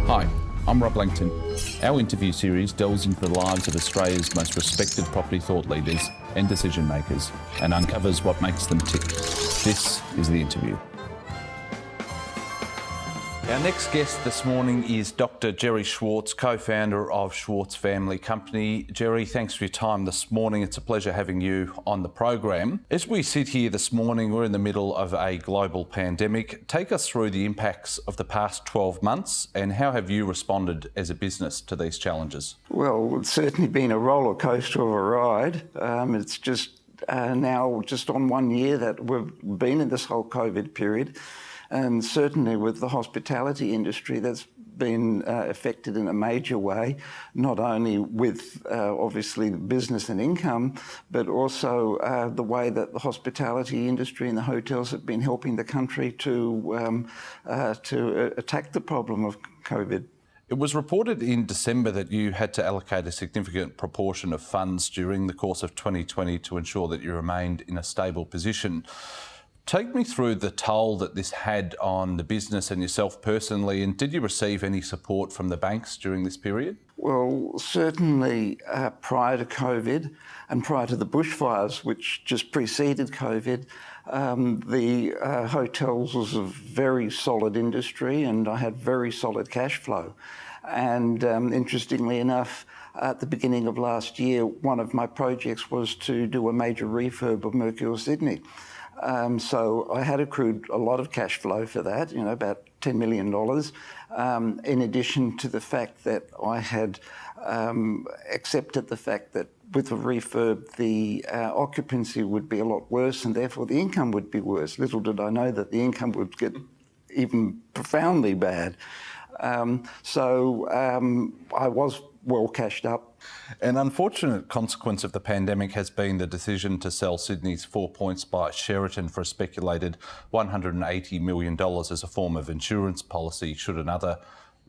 Hi, I'm Rob Langton. Our interview series delves into the lives of Australia's most respected property thought leaders and decision makers and uncovers what makes them tick. This is The Interview. Our next guest this morning is Dr. Jerry Schwartz, co-founder of Schwartz Family Company. Jerry, thanks for your time this morning. It's a pleasure having you on the program. As we sit here this morning, we're in the middle of a global pandemic. Take us through the impacts of the past 12 months and how have you responded as a business to these challenges? Well, it's certainly been a roller coaster of a ride. It's just now just on 1 year that we've been in this whole COVID period. And certainly with the hospitality industry, that's been affected in a major way, not only with obviously business and income, but also the way that the hospitality industry and the hotels have been helping the country to attack the problem of COVID. It was reported in December that you had to allocate a significant proportion of funds during the course of 2020 to ensure that you remained in a stable position. Take me through the toll that this had on the business and yourself personally, and did you receive any support from the banks during this period? Well, certainly prior to COVID and prior to the bushfires, which just preceded COVID, the hotels was a very solid industry and I had very solid cash flow. And interestingly enough, at the beginning of last year, one of my projects was to do a major refurb of Mercure Sydney. So I had accrued a lot of cash flow for that, about $10 million, in addition to the fact that I had accepted the fact that with the refurb, the occupancy would be a lot worse and therefore the income would be worse. Little did I know that the income would get even profoundly bad. So I was well cashed up. An unfortunate consequence of the pandemic has been the decision to sell Sydney's 4 Points by Sheraton for a speculated $180 million as a form of insurance policy should another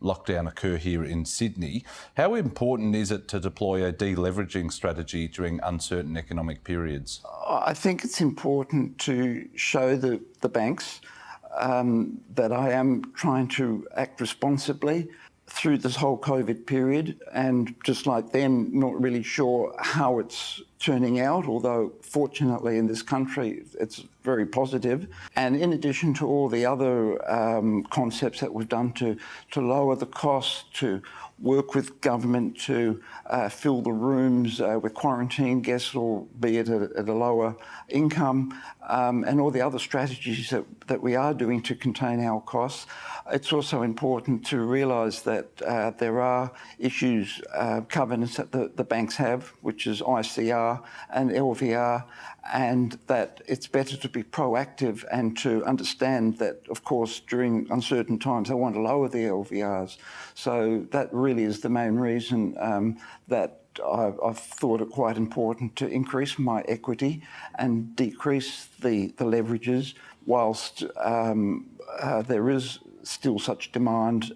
lockdown occur here in Sydney. How important is it to deploy a deleveraging strategy during uncertain economic periods? I think it's important to show the banks that I am trying to act responsibly through this whole COVID period, and just like them, not really sure how it's turning out, although fortunately in this country it's very positive. And in addition to all the other concepts that we've done to lower the cost, to work with government to fill the rooms with quarantine guests, albeit at a lower income, and all the other strategies that we are doing to contain our costs. It's also important to realise that there are issues, covenants that the banks have, which is ICR and LVR, and that it's better to be proactive and to understand that, of course, during uncertain times, they want to lower the LVRs. So that really is the main reason that I've thought it quite important to increase my equity and decrease the leverages whilst there is still such demand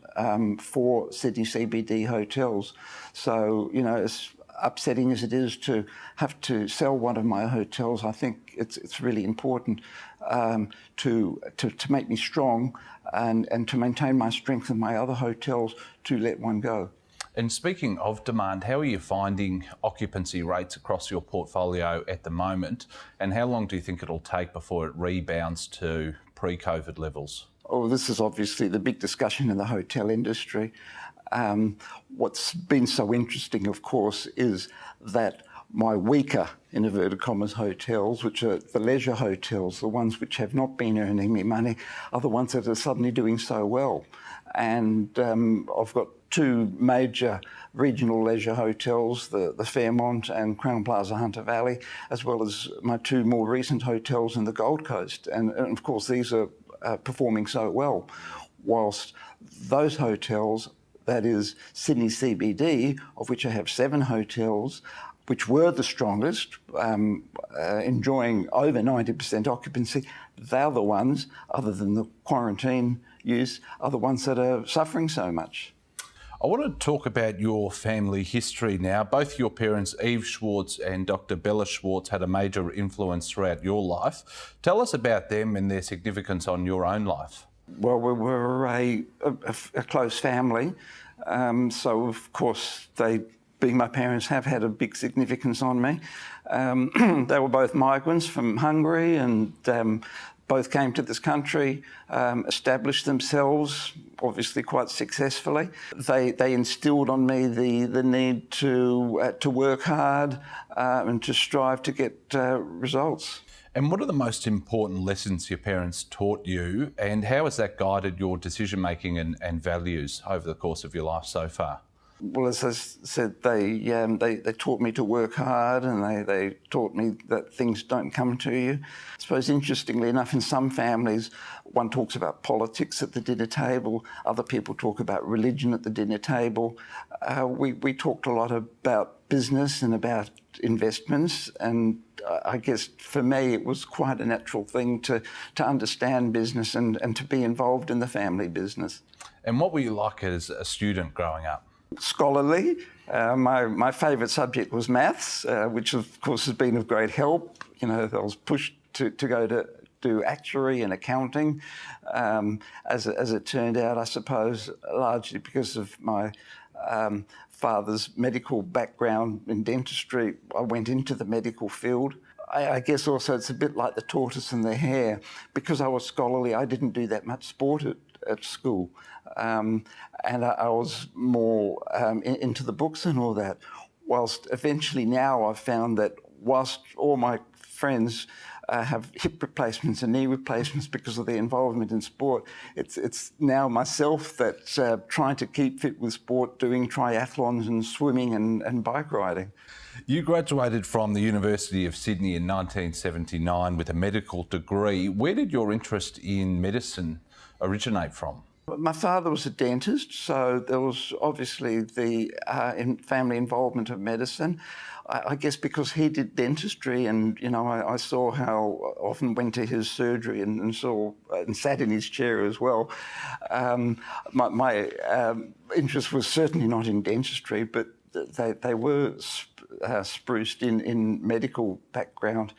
for Sydney CBD hotels. So, as upsetting as it is to have to sell one of my hotels, I think it's really important to make me strong and to maintain my strength in my other hotels to let one go. And speaking of demand, how are you finding occupancy rates across your portfolio at the moment, and how long do you think it'll take before it rebounds to pre-COVID levels? Oh, this is obviously the big discussion in the hotel industry. What's been so interesting, of course, is that my weaker, in inverted commas, hotels, which are the leisure hotels, the ones which have not been earning me money, are the ones that are suddenly doing so well. And I've got two major regional leisure hotels, the Fairmont and Crown Plaza Hunter Valley, as well as my two more recent hotels in the Gold Coast. And of course, these are performing so well, whilst those hotels, that is Sydney CBD, of which I have 7 hotels, which were the strongest, enjoying over 90% occupancy, they're the ones, other than the quarantine use, are the ones that are suffering so much. I want to talk about your family history now. Both your parents, Eve Schwartz and Dr. Bella Schwartz, had a major influence throughout your life. Tell us about them and their significance on your own life. Well, we were a close family, so of course they, being my parents, have had a big significance on me. They were both migrants from Hungary and both came to this country, established themselves, obviously quite successfully. They instilled on me the need to work hard and to strive to get results. And what are the most important lessons your parents taught you, and how has that guided your decision-making and values over the course of your life so far? Well, as I said, they taught me to work hard, and they taught me that things don't come to you. I suppose, interestingly enough, in some families, one talks about politics at the dinner table, other people talk about religion at the dinner table. We talked a lot about business and about investments, and I guess for me it was quite a natural thing to understand business and to be involved in the family business. And what were you like as a student growing up? Scholarly. My favourite subject was maths, which of course has been of great help. You know, I was pushed to go to do actuary and accounting. As it turned out, I suppose, largely because of my father's medical background in dentistry, I went into the medical field. I guess also it's a bit like the tortoise and the hare. Because I was scholarly, I didn't do that much sport at school. And I was more into the books and all that. Whilst eventually now I've found that whilst all my friends have hip replacements and knee replacements because of their involvement in sport, it's now myself that's trying to keep fit with sport, doing triathlons and swimming and bike riding. You graduated from the University of Sydney in 1979 with a medical degree. Where did your interest in medicine originate from? My father was a dentist, so there was obviously the family involvement of medicine. I guess because he did dentistry, and you know, I saw how often went to his surgery and saw and sat in his chair as well. My interest was certainly not in dentistry, but they were spruced in medical background.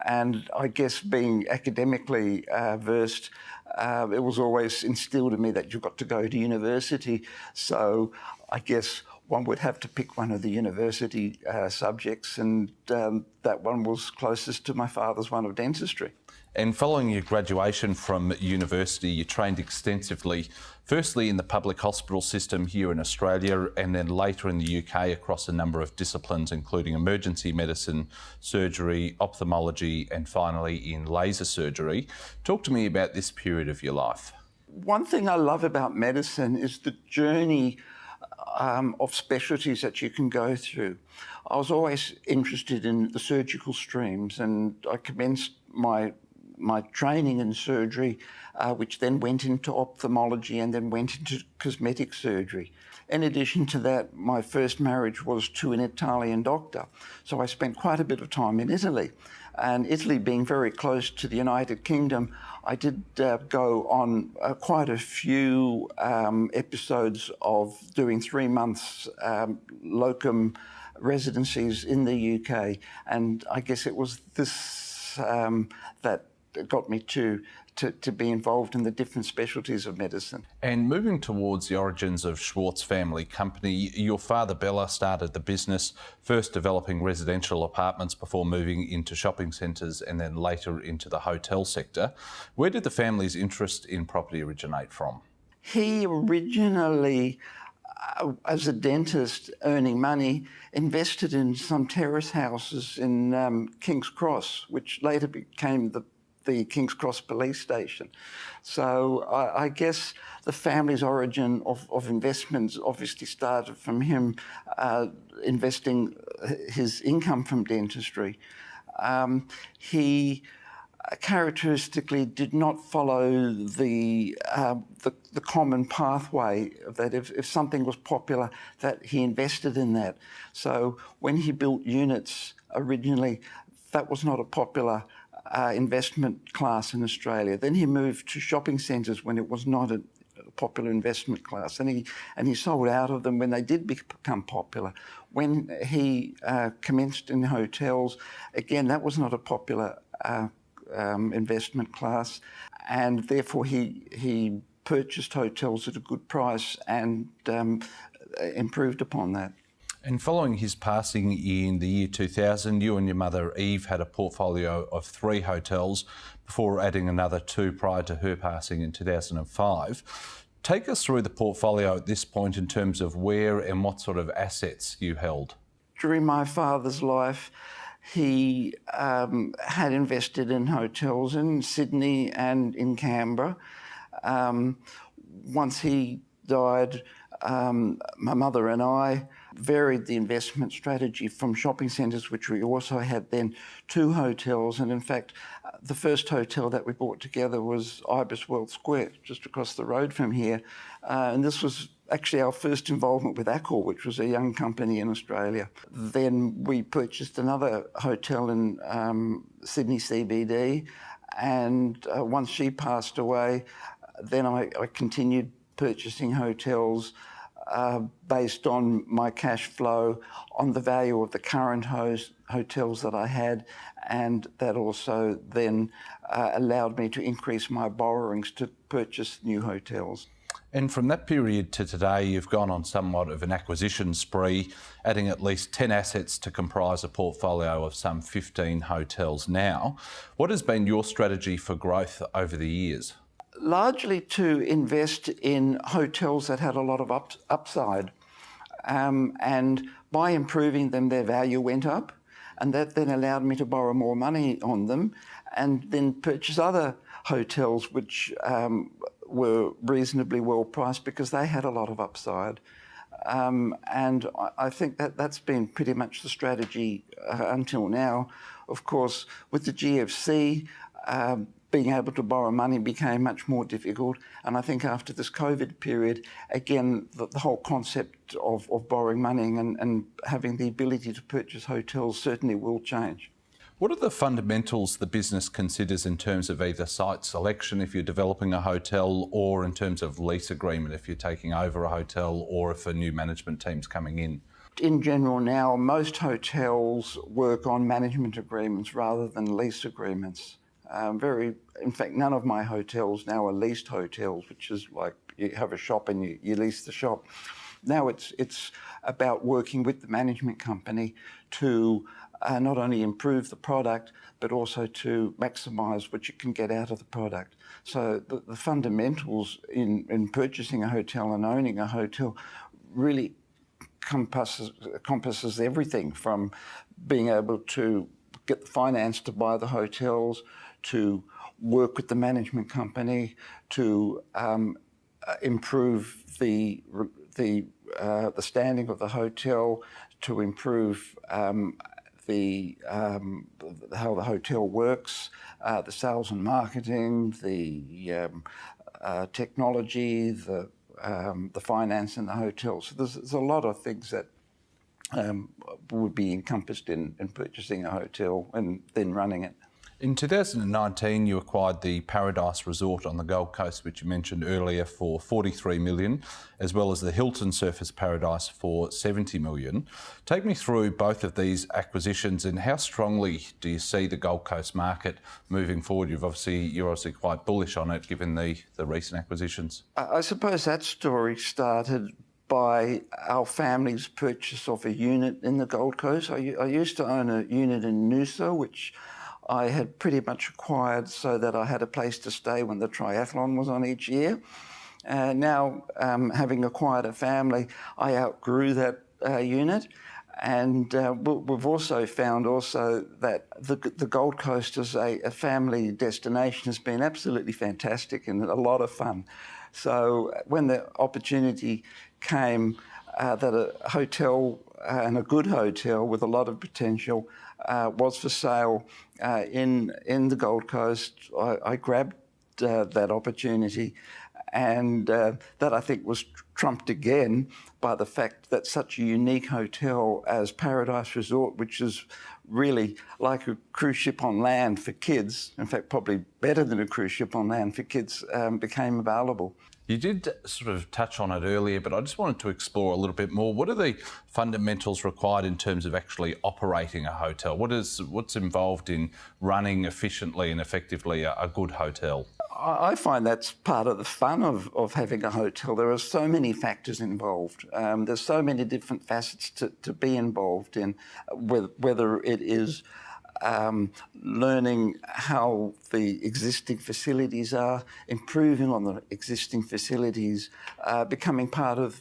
And I guess being academically versed, it was always instilled in me that you've got to go to university. So I guess one would have to pick one of the university subjects, and that one was closest to my father's one of dentistry. And following your graduation from university, you trained extensively, firstly in the public hospital system here in Australia, and then later in the UK across a number of disciplines, including emergency medicine, surgery, ophthalmology, and finally in laser surgery. Talk to me about this period of your life. One thing I love about medicine is the journey of specialties that you can go through. I was always interested in the surgical streams, and I commenced my training in surgery, which then went into ophthalmology and then went into cosmetic surgery. In addition to that, my first marriage was to an Italian doctor. So I spent quite a bit of time in Italy. And Italy being very close to the United Kingdom, I did go on quite a few episodes of doing 3 months locum residencies in the UK. And I guess it was this that got me to be involved in the different specialties of medicine. And moving towards the origins of Schwartz Family Company, your father Bella started the business, first developing residential apartments before moving into shopping centres and then later into the hotel sector. Where did the family's interest in property originate from? He originally, as a dentist earning money, invested in some terrace houses in King's Cross, which later became the King's Cross police station. So I guess the family's origin of investments obviously started from him investing his income from dentistry. He characteristically did not follow the common pathway that if something was popular, that he invested in that. So when he built units originally, that was not a popular investment class in Australia. Then he moved to shopping centres when it was not a popular investment class, and he sold out of them when they did become popular. When he commenced in hotels, again, that was not a popular investment class, and therefore he purchased hotels at a good price and improved upon that. And following his passing in the year 2000, you and your mother Eve had a portfolio of 3 hotels before adding another 2 prior to her passing in 2005. Take us through the portfolio at this point in terms of where and what sort of assets you held. During my father's life, he had invested in hotels in Sydney and in Canberra. Once he died, my mother and I varied the investment strategy from shopping centres, which we also had then, to hotels. And in fact, the first hotel that we bought together was Ibis World Square, just across the road from here. And this was actually our first involvement with Accor, which was a young company in Australia. Then we purchased another hotel in Sydney CBD. And once she passed away, then I continued purchasing hotels based on my cash flow, on the value of the current hotels that I had, and that also then allowed me to increase my borrowings to purchase new hotels. And from that period to today, you've gone on somewhat of an acquisition spree, adding at least 10 assets to comprise a portfolio of some 15 hotels now. What has been your strategy for growth over the years? Largely to invest in hotels that had a lot of upside. And by improving them, their value went up. And that then allowed me to borrow more money on them and then purchase other hotels which were reasonably well priced because they had a lot of upside. And I think that that's been pretty much the strategy until now. Of course, with the GFC, being able to borrow money became much more difficult. And I think after this COVID period, again, the whole concept of borrowing money and having the ability to purchase hotels certainly will change. What are the fundamentals the business considers in terms of either site selection if you're developing a hotel, or in terms of lease agreement if you're taking over a hotel, or if a new management team's coming in? In general now, most hotels work on management agreements rather than lease agreements. In fact, none of my hotels now are leased hotels, which is like you have a shop and you lease the shop. Now it's about working with the management company to not only improve the product, but also to maximise what you can get out of the product. So the fundamentals in purchasing a hotel and owning a hotel really encompasses everything from being able to get the finance to buy the hotels, to work with the management company, to improve the standing of the hotel, to improve how the hotel works, the sales and marketing, the technology, the finance in the hotel. So there's a lot of things that would be encompassed in purchasing a hotel and then running it. In 2019, you acquired the Paradise Resort on the Gold Coast, which you mentioned earlier, for $43 million, as well as the Hilton Surfers Paradise for $70 million. Take me through both of these acquisitions and how strongly do you see the Gold Coast market moving forward? You're obviously quite bullish on it, given the recent acquisitions. I suppose that story started by our family's purchase of a unit in the Gold Coast. I used to own a unit in Noosa, which I had pretty much acquired so that I had a place to stay when the triathlon was on each year. Now, having acquired a family, I outgrew that unit. And we've also found that the Gold Coast as a family destination has been absolutely fantastic and a lot of fun. So when the opportunity came that a hotel, and a good hotel with a lot of potential, was for sale in the Gold Coast, I grabbed that opportunity, and that I think was trumped again by the fact that such a unique hotel as Paradise Resort, which is really like a cruise ship on land for kids, in fact probably better than a cruise ship on land for kids, became available. You did sort of touch on it earlier, but I just wanted to explore a little bit more. What are the fundamentals required in terms of actually operating a hotel? What's involved in running efficiently and effectively a good hotel? I find that's part of the fun of having a hotel. There are so many factors involved. There's so many different facets to be involved in, whether it is learning how the existing facilities are, improving on the existing facilities, becoming part of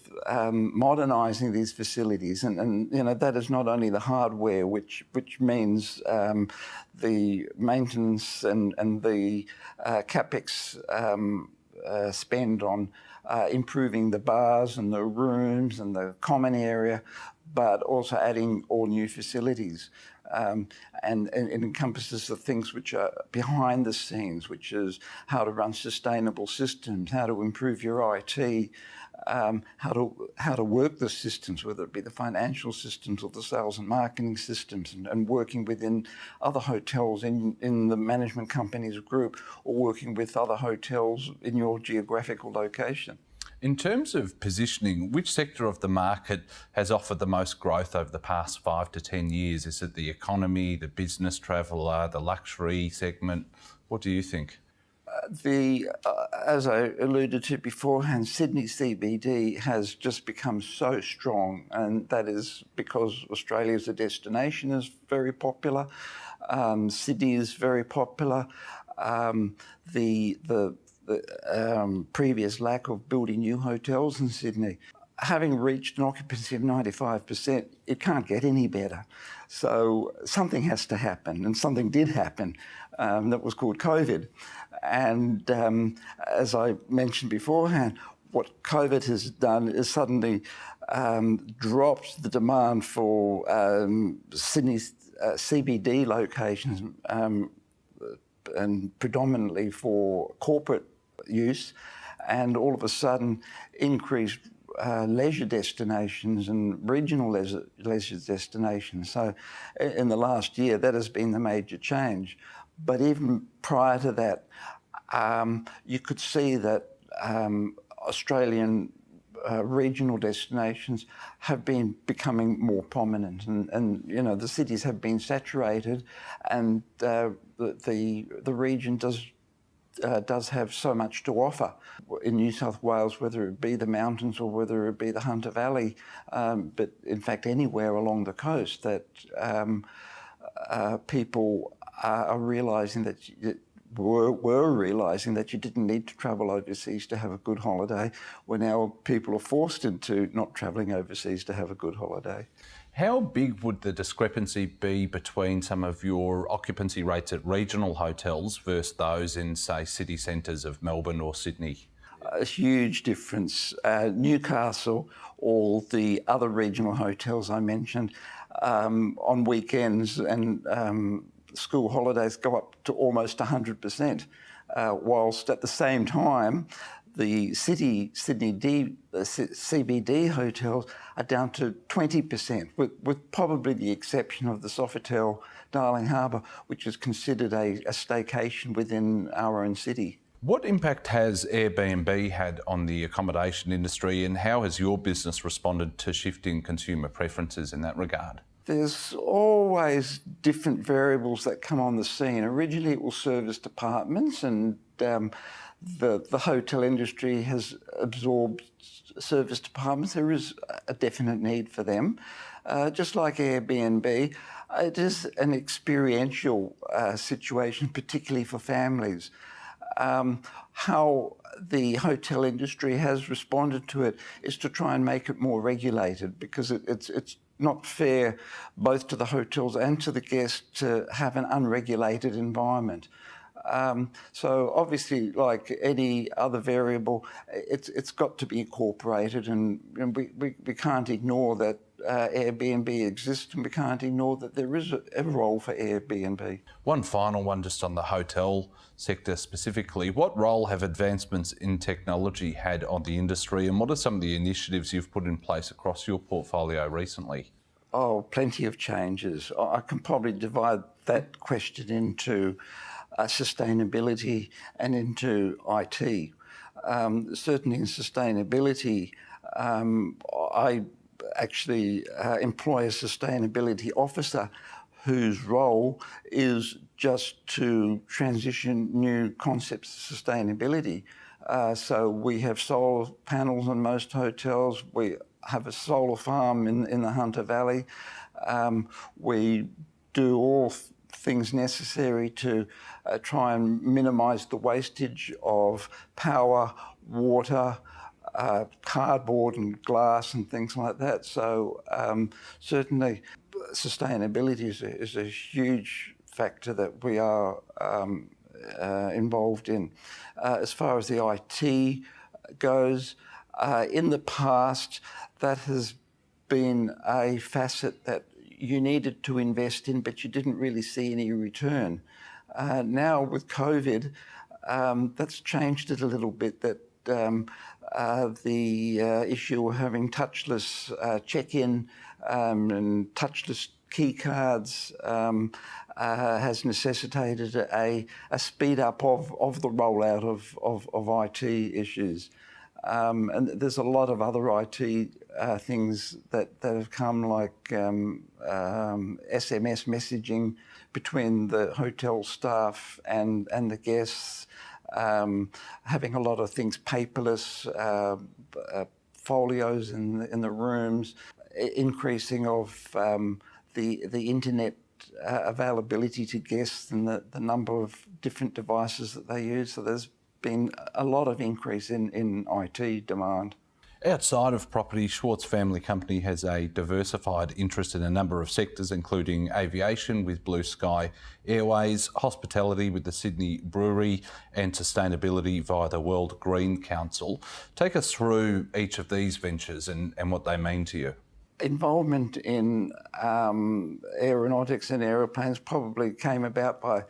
modernising these facilities, and that is not only the hardware, which means the maintenance and the capex spend on improving the bars and the rooms and the common area, but also adding all new facilities. And it encompasses the things which are behind the scenes, which is how to run sustainable systems, how to improve your IT, how to work the systems, whether it be the financial systems or the sales and marketing systems, and working within other hotels in the management company's group, or working with other hotels in your geographical location. In terms of positioning, which sector of the market has offered the most growth over the past 5 to 10 years? Is it the economy, the business traveller, the luxury segment? What do you think? As I alluded to beforehand, Sydney CBD has just become so strong, and that is because Australia as a destination is very popular. Sydney is very popular. The previous lack of building new hotels in Sydney, having reached an occupancy of 95%, it can't get any better. So something has to happen, and something did happen that was called COVID. And as I mentioned beforehand, what COVID has done is suddenly dropped the demand for Sydney's CBD locations, and predominantly for corporate use, and all of a sudden increased leisure destinations and regional leisure destinations. So in the last year, that has been the major change. But even prior to that, you could see that Australian regional destinations have been becoming more prominent, and the cities have been saturated, and the region does have so much to offer. In New South Wales, whether it be the mountains or whether it be the Hunter Valley, but in fact anywhere along the coast, that people are realising that were realising that you didn't need to travel overseas to have a good holiday, where now people are forced into not travelling overseas to have a good holiday. How big would the discrepancy be between some of your occupancy rates at regional hotels versus those in, say, city centres of Melbourne or Sydney? A huge difference. Newcastle, or the other regional hotels I mentioned, on weekends and school holidays go up to almost 100%, whilst at the same time the Sydney CBD hotels are down to 20%, with probably the exception of the Sofitel Darling Harbour, which is considered a staycation within our own city. What impact has Airbnb had on the accommodation industry, and how has your business responded to shifting consumer preferences in that regard? There's always different variables that come on the scene. Originally, it will service apartments, and the hotel industry has absorbed serviced apartments. There is a definite need for them. Just like Airbnb, it is an experiential situation, particularly for families. How the hotel industry has responded to it is to try and make it more regulated, because it's not fair both to the hotels and to the guests to have an unregulated environment. So obviously, like any other variable, it's got to be incorporated, and we can't ignore that Airbnb exists, and we can't ignore that there is a role for Airbnb. One final one just on the hotel sector specifically. What role have advancements in technology had on the industry, and what are some of the initiatives you've put in place across your portfolio recently? Oh, plenty of changes. I can probably divide that question into sustainability and into IT. certainly in sustainability. I actually employ a sustainability officer whose role is just to transition new concepts of sustainability. So we have solar panels in most hotels. We have a solar farm in the Hunter Valley. We do all things necessary to try and minimise the wastage of power, water, cardboard and glass and things like that. So certainly sustainability is a huge factor that we are involved in. As far as the IT goes, in the past that has been a facet that you needed to invest in, but you didn't really see any return. Now with COVID, that's changed it a little bit, that the issue of having touchless check-in and touchless key cards has necessitated a speed up of the rollout of IT issues. And there's a lot of other IT things that have come, like SMS messaging between the hotel staff and the guests, having a lot of things paperless, folios in the rooms, increasing of the internet availability to guests and the number of different devices that they use. So there's been a lot of increase in IT demand. Outside of property, Schwartz Family Company has a diversified interest in a number of sectors, including aviation with Blue Sky Airways, hospitality with the Sydney Brewery, and sustainability via the World Green Council. Take us through each of these ventures and what they mean to you. Involvement in aeronautics and aeroplanes probably came about by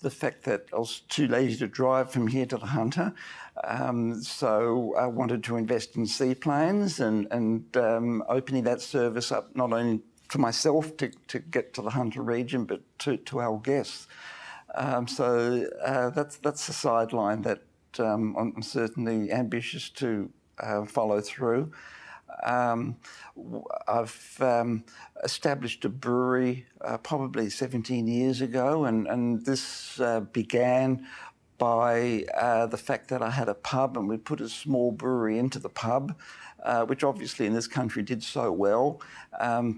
the fact that I was too lazy to drive from here to the Hunter. So I wanted to invest in seaplanes and opening that service up not only to myself to get to the Hunter region, but to our guests. So that's a sideline that I'm certainly ambitious to follow through. I've established a brewery probably 17 years ago, and this began by the fact that I had a pub and we put a small brewery into the pub, which obviously in this country did so well,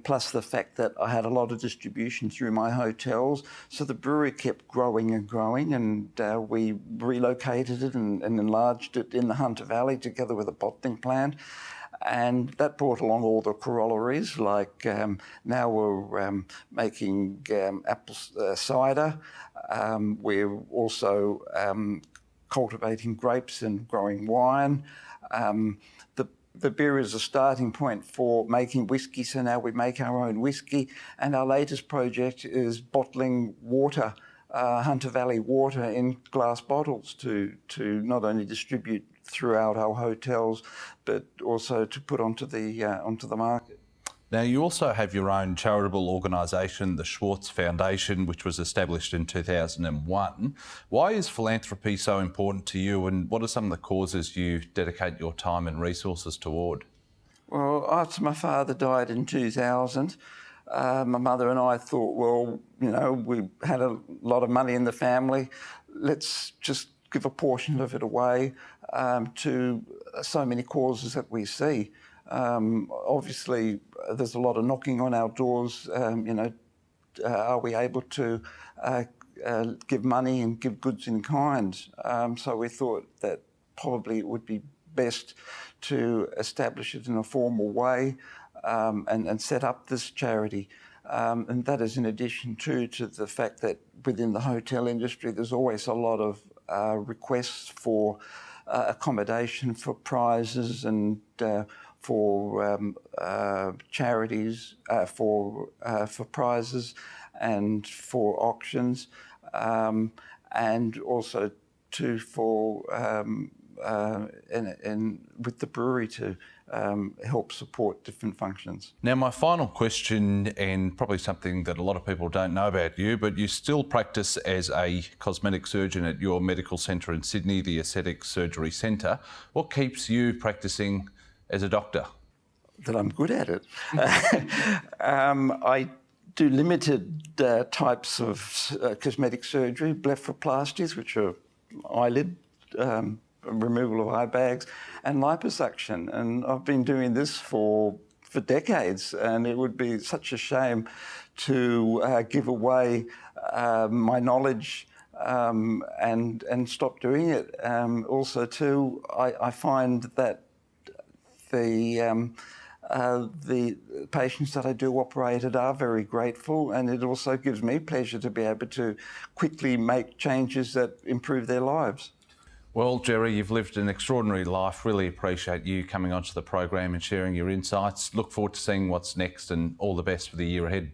plus the fact that I had a lot of distribution through my hotels. So the brewery kept growing and growing, and we relocated it and enlarged it in the Hunter Valley together with a bottling plant. And that brought along all the corollaries, like now we're making apple cider. We're also cultivating grapes and growing wine. The beer is a starting point for making whiskey, so now we make our own whiskey. And our latest project is bottling water, Hunter Valley water, in glass bottles to not only distribute throughout our hotels, but also to put onto the market. Now, you also have your own charitable organisation, the Schwartz Foundation, which was established in 2001. Why is philanthropy so important to you, and what are some of the causes you dedicate your time and resources toward? Well, after my father died in 2000, my mother and I thought, well, you know, we had a lot of money in the family. Let's just give a portion of it away to so many causes that we see. Obviously, there's a lot of knocking on our doors. Are we able to give money and give goods in kind? So we thought that probably it would be best to establish it in a formal way and set up this charity. And that is in addition to the fact that within the hotel industry, there's always a lot of requests for accommodation, for prizes, and for charities, for prizes, and for auctions, and also for and with the brewery to help support different functions. Now, my final question, and probably something that a lot of people don't know about you, but you still practice as a cosmetic surgeon at your medical centre in Sydney, the Aesthetic Surgery Centre. What keeps you practising as a doctor? That I'm good at it. I do limited types of cosmetic surgery, blepharoplasties, which are eyelid removal of eye bags, and liposuction. And I've been doing this for decades, and it would be such a shame to give away my knowledge and stop doing it. Also, too, I find that the patients that I do operated are very grateful, and it also gives me pleasure to be able to quickly make changes that improve their lives. Well, Jerry, you've lived an extraordinary life. Really appreciate you coming onto the program and sharing your insights. Look forward to seeing what's next, and all the best for the year ahead.